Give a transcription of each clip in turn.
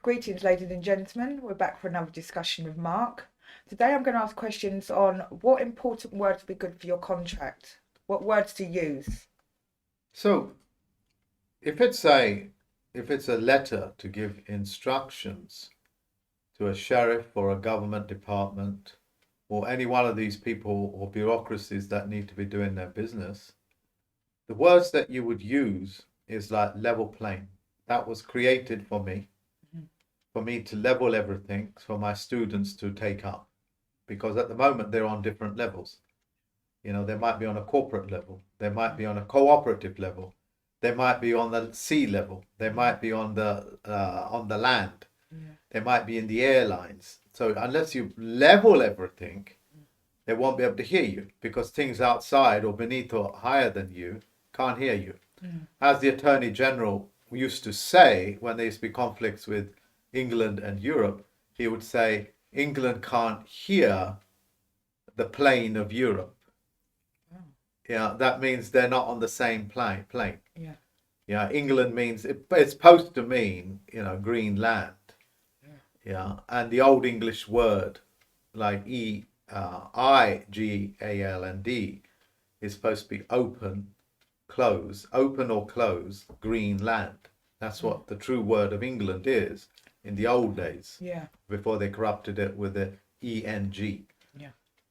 Greetings, ladies and gentlemen. We're back for another discussion with Mark. Today I'm going to ask questions on what important words would be good for your contract. What words to use? So if it's a letter to give instructions to a sheriff or a government department or any one of these people or bureaucracies that need to be doing their business, the words that you would use is like level plane. That was created for me to level everything for my students to take up, because at the moment they're on different levels. You know, they might be on a corporate level, they might be on a cooperative level, they might be on the sea level, they might be on the land, they might be in the airlines. So unless you level everything, they won't be able to hear you, because things outside or beneath or higher than you can't hear you. As the Attorney General used to say when there used to be conflicts with England and Europe, he would say England can't hear the plane of Europe. Yeah, that means they're not on the same plane. Yeah. Yeah, England means it's supposed to mean, green land. Yeah, and the old English word like IGALND is supposed to be open or close, green land. That's what the true word of England is in the old days. Yeah. Before they corrupted it with the ENG. Yeah.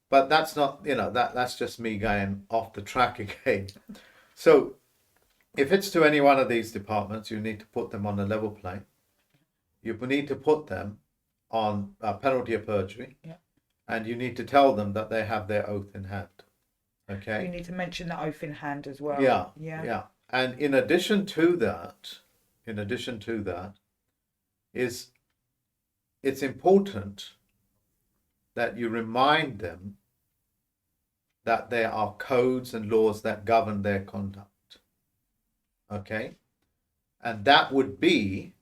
But that's not, that's just me going off the track again. So if it's to any one of these departments, you need to put them on a level plane. You need to put them on a penalty of perjury. Yeah. And you need to tell them that they have their oath in hand. Okay. You need to mention the oath in hand as well. Yeah. And in addition to that, it's important that you remind them that there are codes and laws that govern their conduct. Okay? And that would be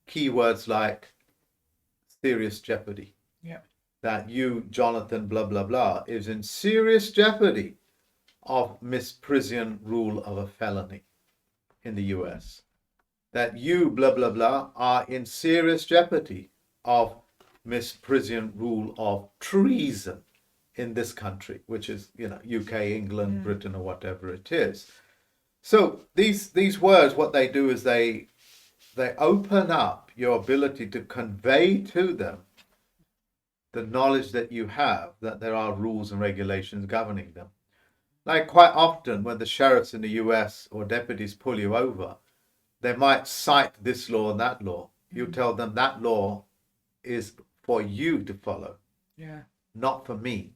keywords like serious jeopardy. Yeah. That you, Jonathan, blah, blah, blah, is in serious jeopardy of misprision rule of a felony in the US. That you, blah, blah, blah, are in serious jeopardy of misprision rule of treason in this country, which is, UK, England, Britain, or whatever it is. So these words, what they do is they open up your ability to convey to them the knowledge that you have, that there are rules and regulations governing them. Like quite often when the sheriffs in the US or deputies pull you over, they might cite this law and that law. You tell them that law is for you to follow, not for me.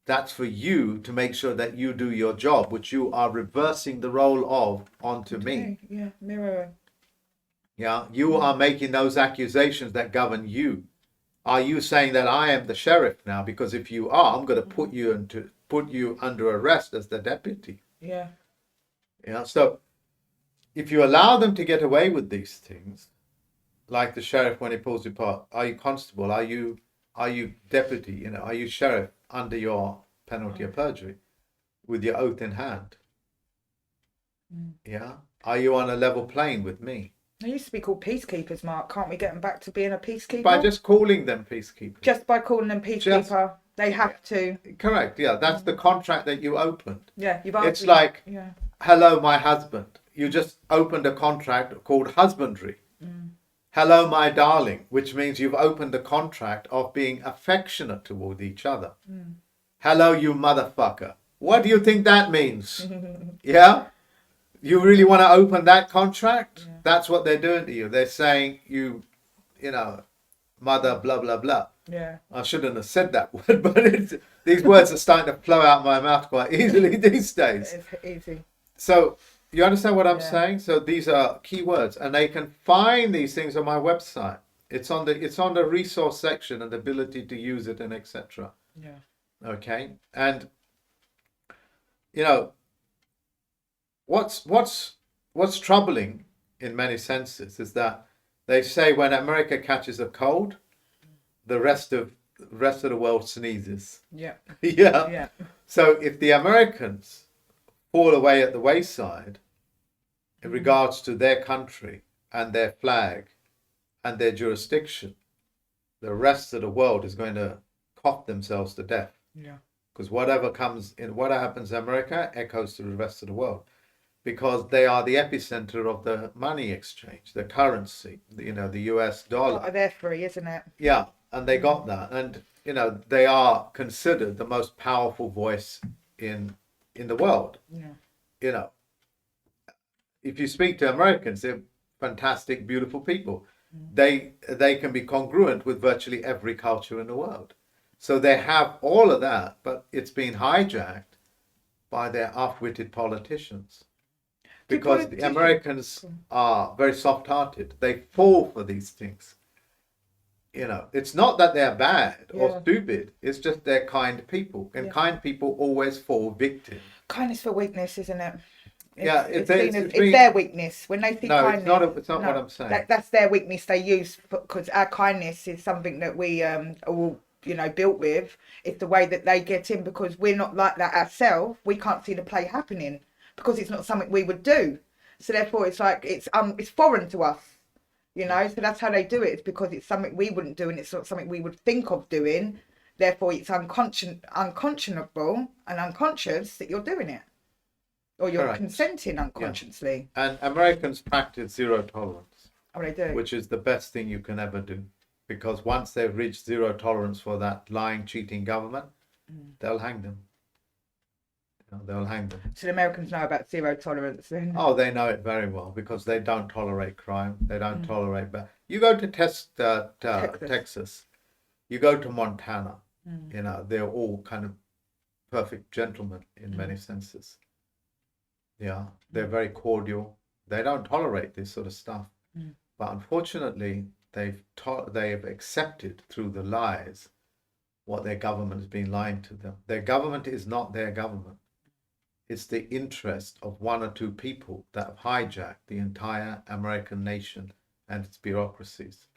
That's for you to make sure that you do your job, which you are reversing the role of onto me. Yeah, mirroring. Yeah, you are making those accusations that govern you. Are you saying that I am the sheriff now? Because if you are, I'm going to put you under arrest as the deputy. Yeah. Yeah. So if you allow them to get away with these things, like the sheriff when he pulls you apart, are you constable? Are you deputy? Are you sheriff under your penalty of perjury with your oath in hand? Yeah. Are you on a level plane with me? They used to be called peacekeepers, Mark. Can't we get them back to being a peacekeeper? By just calling them peacekeepers. Just by calling them peacekeeper, they have to. Correct. Yeah, that's the contract that you opened. Yeah, It's like, hello, my husband. You just opened a contract called husbandry. Hello, my darling, which means you've opened a contract of being affectionate toward each other. Hello, you motherfucker. What do you think that means? Yeah? You really want to open that contract? Yeah. That's what they're doing to you. They're saying mother, blah, blah, blah. Yeah. I shouldn't have said that word, but these words are starting to flow out my mouth quite easily these days. It's easy. So you understand what I'm saying? So these are key words, and they can find these things on my website. It's on the resource section and the ability to use it and etc. Yeah. Okay. And what's troubling in many senses is that they say when America catches a cold, the rest of the world sneezes. Yeah. Yeah. So if the Americans fall away at the wayside in regards to their country and their flag and their jurisdiction, the rest of the world is going to cough themselves to death. Yeah. Because whatever happens in America echoes to the rest of the world, because they are the epicenter of the money exchange, the currency, the US dollar. Oh, they're free, isn't it? Yeah, and they got that, and they are considered the most powerful voice in the world. Yeah. If you speak to Americans, they're fantastic, beautiful people. They can be congruent with virtually every culture in the world. So they have all of that, but it's been hijacked by their half-witted politicians. Because the Americans are very soft-hearted. They fall for these things. It's not that they're bad or stupid. It's just they're kind people. And kind people always fall victim. Kindness for weakness, isn't it? It's their weakness. When they see kindness. It's not what I'm saying. That's their weakness they use, because our kindness is something that we are all, built with. It's the way that they get in, because we're not like that ourselves. We can't see the play happening because it's not something we would do. So therefore it's like it's foreign to us, so that's how they do it. It's because it's something we wouldn't do, and it's not something we would think of doing. Therefore it's unconscionable and unconscious that you're doing it, or you're Correct. Consenting unconsciously. And Americans practice zero tolerance. Oh, they do. Which is the best thing you can ever do. Because once they've reached zero tolerance for that lying, cheating government, they'll hang them. They'll hang them. So the Americans know about zero tolerance then? Oh, they know it very well, because they don't tolerate crime. They don't tolerate bad. You go to Texas. You go to Montana. They're all kind of perfect gentlemen in many senses. Yeah, they're very cordial. They don't tolerate this sort of stuff. But unfortunately, they've accepted through the lies what their government has been lying to them. Their government is not their government. It's the interest of one or two people that have hijacked the entire American nation and its bureaucracies.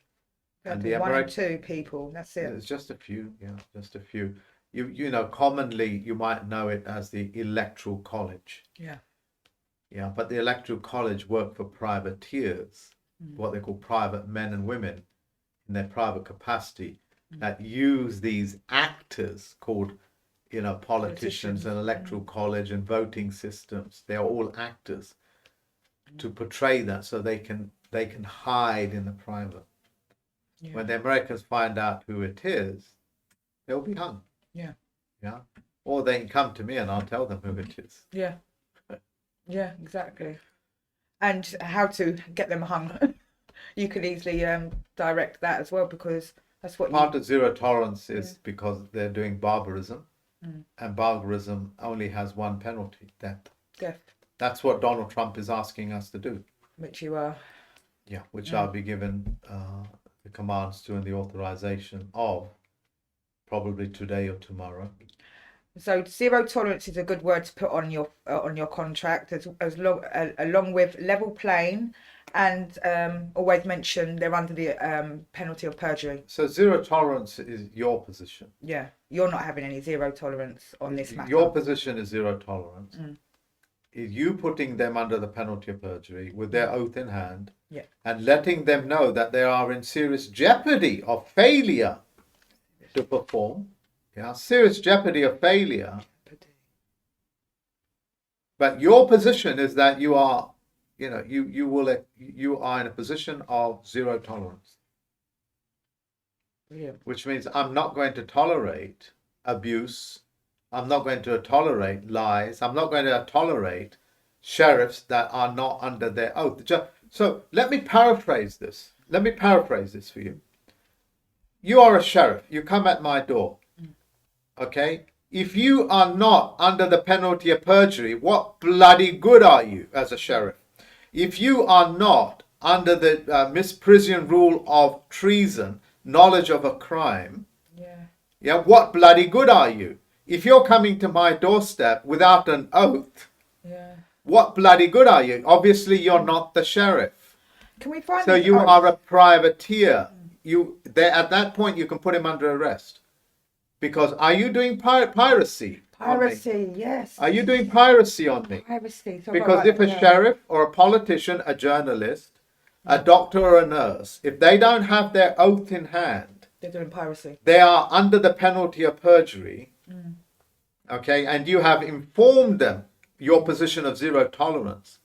And the one or two people, that's it. It's just a few, just a few. Commonly you might know it as the Electoral College. Yeah, but the Electoral College work for privateers, what they call private men and women in their private capacity, that use these actors called, politicians and Electoral College and voting systems. They're all actors to portray that, so they can hide in the private. When the Americans find out who it is, they'll be hung. Yeah. Or they can come to me and I'll tell them who it is. Yeah, exactly. And how to get them hung. You can easily direct that as well, because that's what part of zero tolerance is because they're doing barbarism, and barbarism only has one penalty: death. That's what Donald Trump is asking us to do. Which you are. Yeah, which I'll be given the commands to and the authorization of probably today or tomorrow. So zero tolerance is a good word to put on your contract, along with level playing, and always mention they're under the penalty of perjury. So zero tolerance is your position. Yeah, you're not having any zero tolerance on this matter. Your position is zero tolerance. Is you putting them under the penalty of perjury with their oath in hand, and letting them know that they are in serious jeopardy of failure to perform. Yeah, serious jeopardy of failure. But your position is that you are, you are in a position of zero tolerance. Which means I'm not going to tolerate abuse. I'm not going to tolerate lies. I'm not going to tolerate sheriffs that are not under their oath. So let me paraphrase this. Let me paraphrase this for you. You are a sheriff. You come at my door. Okay? If you are not under the penalty of perjury, what bloody good are you as a sheriff? If you are not under the misprision rule of treason, knowledge of a crime, what bloody good are you? If you're coming to my doorstep without an oath, what bloody good are you? Obviously, you're not the sheriff. Can we find? So you are a privateer. At that point, you can put him under arrest. Because are you doing piracy? Piracy, yes. Are you doing piracy on me? Piracy. So because if a sheriff or a politician, a journalist, a doctor or a nurse, if they don't have their oath in hand, They're doing piracy. they are under the penalty of perjury. Okay, and you have informed them your position of zero tolerance.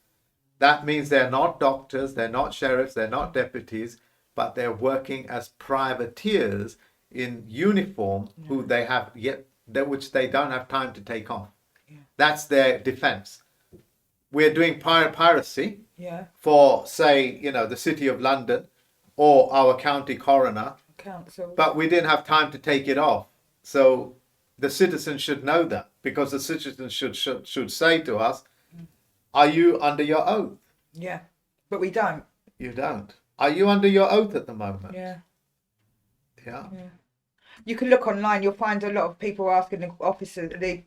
That means they're not doctors, they're not sheriffs, they're not deputies, but they're working as privateers in uniform who they have yet, which they don't have time to take off. That's their defense. We're doing piracy Yeah. for, say, the City of London or our county coroner, Council. but we didn't have time to take it off. So the citizens should know that, because the citizens should say to us, are you under your oath? Yeah. But we don't. You don't. Are you under your oath at the moment? Yeah. Yeah. You can look online, you'll find a lot of people asking the officers, the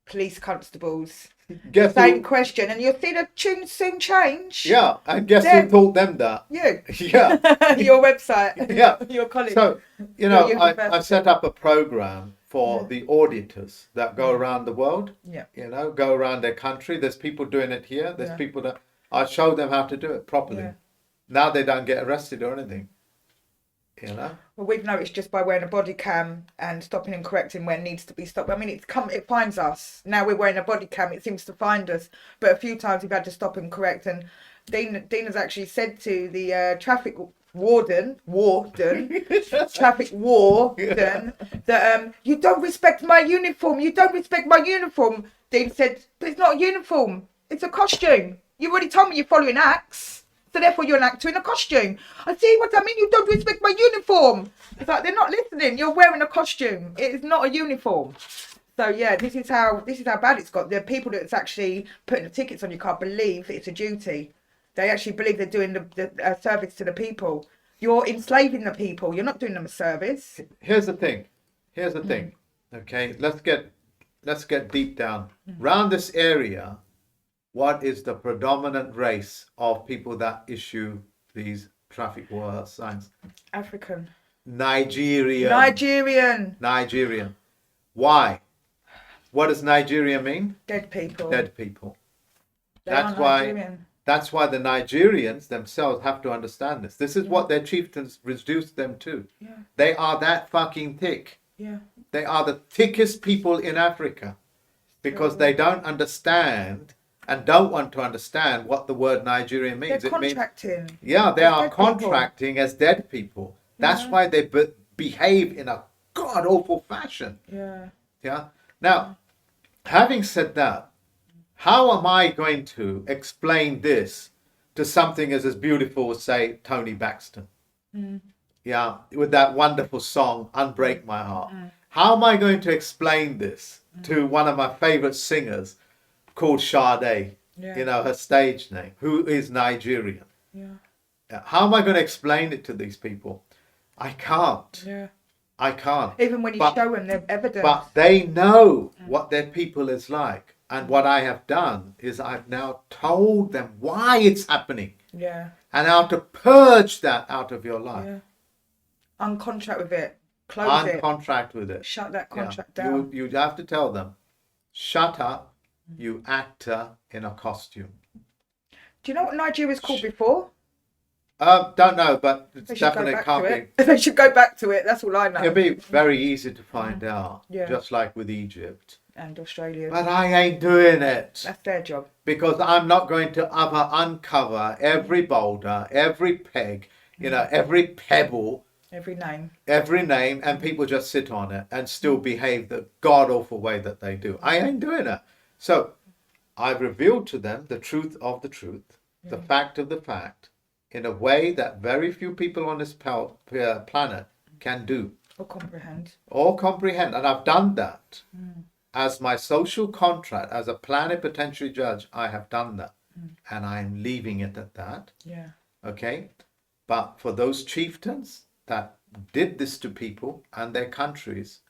police constables, Guess same who, question, and you'll see the tune soon change. yeah, and guess They're- who taught them that? You. Yeah. Your website. Yeah. Your college. So, Your I university. set up a program for the auditors that go around the world, Yeah. go around their country. There's people doing it here. There's Yeah. people that I show them how to do it properly. Yeah. Now they don't get arrested or anything. Well, we've noticed just by wearing a body cam and stopping and correcting when needs to be stopped. I mean, it finds us. Now we're wearing a body cam, it seems to find us. But a few times we've had to stop and correct. And Dean has actually said to the traffic warden, that you don't respect my uniform. You don't respect my uniform. Dean said, but it's not a uniform. It's a costume. You already told me you're following acts. So therefore you're an actor in a costume. I see what I mean. You don't respect my uniform. It's like, they're not listening. You're wearing a costume. It is not a uniform. So yeah, this is how bad it's got. The people that's actually putting the tickets on your car believe it's a duty. They actually believe they're doing the service to the people. You're enslaving the people. You're not doing them a service. Here's the thing. Okay, let's get deep down. Around this area, what is the predominant race of people that issue these traffic signs? African. Nigerian. Why? What does Nigeria mean? Dead people. Dead people. They are Nigerian. That's why the Nigerians themselves have to understand this. This is what their chieftains reduced them to. Yeah. They are that fucking thick. Yeah. They are the thickest people in Africa, because they don't understand and don't want to understand what the word Nigerian means. They're contracting. They are dead contracting as dead people. That's why they behave in a god awful fashion. Yeah. Yeah. Now, having said that, how am I going to explain this to something as beautiful as, say, Tony Braxton? Yeah, with that wonderful song, Unbreak My Heart. How am I going to explain this to one of my favorite singers called Sade? Yeah. Her stage name, who is Nigerian. Yeah. How am I going to explain it to these people? I can't. Yeah. I can't. Even when you show them the evidence. But they know what their people is like. And what I have done is I've now told them why it's happening. Yeah. And how to purge that out of your life. Yeah. Uncontract with it. Close it. Uncontract with it. Shut that contract Yeah. down. You have to tell them, shut up, you actor in a costume. Do you know what Nigeria's called before? Don't know, but it's They should go definitely back can't to be. it. They should go back to it. That's all I know. It'll be very easy to find out, Yeah. just like with Egypt. And Australia. But I ain't doing it, That's their job. because I'm not going to uncover every boulder, every peg, every pebble, Every name. every name, and people just sit on it and still behave the god awful way that they do. I ain't doing it. So I've revealed to them the truth of the truth, the fact of the fact, in a way that very few people on this planet can do Or comprehend. or comprehend. And I've done that. As my social contract, as a plenipotentiary judge, I have done that. And I'm leaving it at that. Yeah. Okay? But for those chieftains that did this to people and their countries,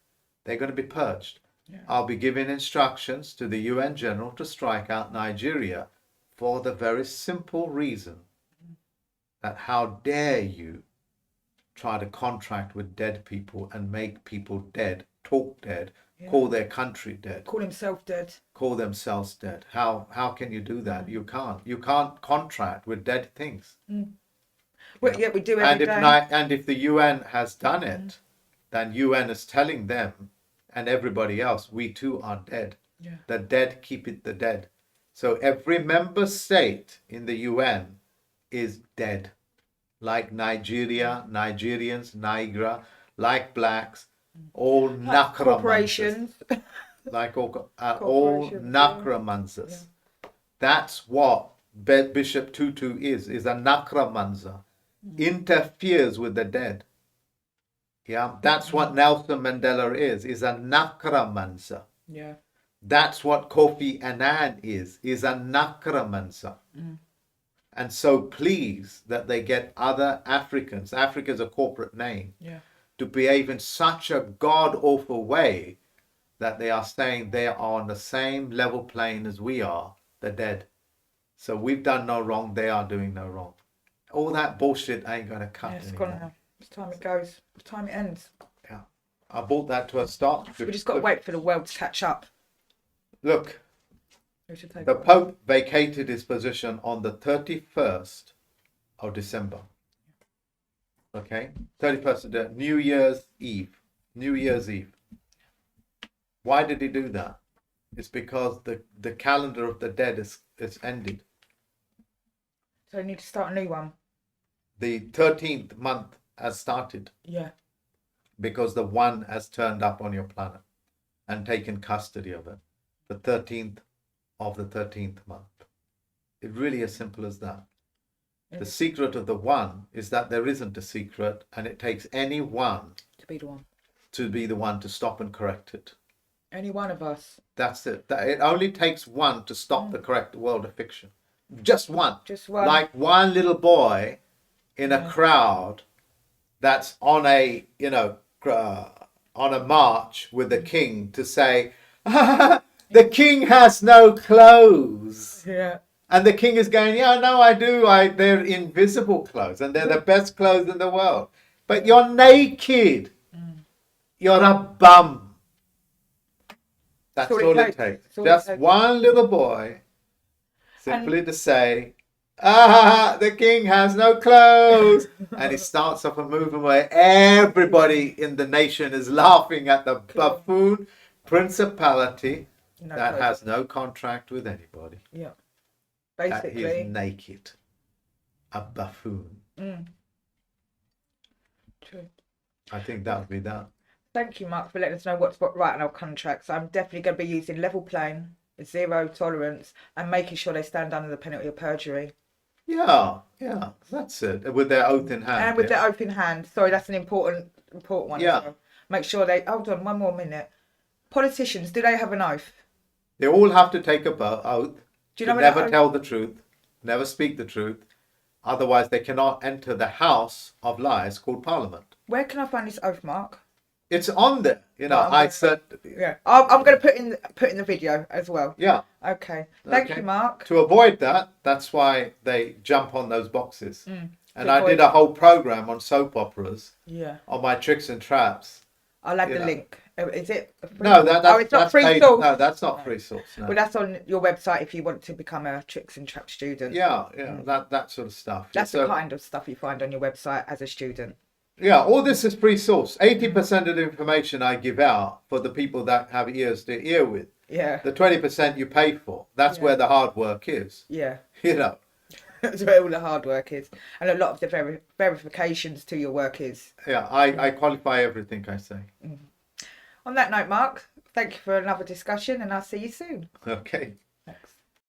they're going to be purged. Yeah. I'll be giving instructions to the UN General to strike out Nigeria for the very simple reason that how dare you try to contract with dead people and make people dead, talk dead, call their country dead, Call himself dead. call themselves dead. How can you do that? You can't contract with dead things. Well, yeah, we do And every day. and if the UN has done it, then UN is telling them and everybody else, we too are dead. Yeah. The dead keep it the dead. So every member state in the UN is dead. Like Nigeria, Nigerians, Nigra, like blacks, all necromancers. Corporations. Like all Corporations, necromancers. That's what Bishop Tutu is a necromancer. Interferes with the dead. Yeah, that's what Nelson Mandela is a necromancer. Yeah. That's what Kofi Annan is a necromancer. And so pleased that they get other Africans, Africa's a corporate name, Yeah. to behave in such a god-awful way that they are saying they are on the same level plane as we are, the dead. So we've done no wrong, they are doing no wrong. All that bullshit ain't going to cut Yeah, it's anymore. gone now. It's time it goes. It's time it ends. Yeah. I brought that to a stop. We just got to wait for the world to catch up. Look, We should take the it. Pope vacated his position on the 31st of December. Okay? 31st of the New Year's Eve. New Year's Eve. Why did he do that? It's because the calendar of the dead is ended. So we need to start a new one. The 13th month has started Yeah. because the one has turned up on your planet and taken custody of it. The 13th of the 13th month. It really as simple as that. The secret of the one is that there isn't a secret, and it takes any one To be the one. to be the one to stop and correct it. Any one of us. That's it. It only takes one to stop the correct world of fiction. Just one. Just one. Like one little boy in a crowd that's on a, on a march with the king to say, the king has no clothes. Yeah. And the king is going, yeah, no, I do. They're invisible clothes and they're the best clothes in the world. But you're naked. You're a bum. That's all it takes. Just one little boy simply to say, the king has no clothes. And he starts up a movement where everybody in the nation is laughing at the buffoon principality that has no contract with anybody. Yeah. That Basically. he is naked. A buffoon. True. I think that would be that. Thank you, Mark, for letting us know what's right in our contracts. I'm definitely going to be using level playing, zero tolerance, and making sure they stand under the penalty of perjury. Yeah, that's it. With their oath in hand. And with their oath in hand. Sorry, that's an important one. Yeah. As well. Make sure they. Hold on, one more minute. Politicians, do they have an oath? They all have to take an oath. Do you know to what never that tell the truth, never speak the truth. Otherwise, they cannot enter the house of lies called Parliament. Where can I find this oath, Mark? It's on there. I said. Yeah, I'm going to put in the video as well. Yeah. Okay. Thank you, Mark. To avoid that, that's why they jump on those boxes. And I did avoid a whole program on soap operas. Yeah. On my tricks and traps. I'll add the link. Is it? No, it's not free paid. source. No, that's not free source. No. Well, that's on your website if you want to become a tricks and trap student. Yeah, that sort of stuff. That's the kind of stuff you find on your website as a student. Yeah, all this is free source. 80% of the information I give out for the people that have ears to hear with. Yeah. The 20% you pay for. That's where the hard work is. Yeah. That's where all the hard work is. And a lot of the verifications to your work is. Yeah, I qualify everything I say. On that note, Mark, thank you for another discussion and I'll see you soon. Okay.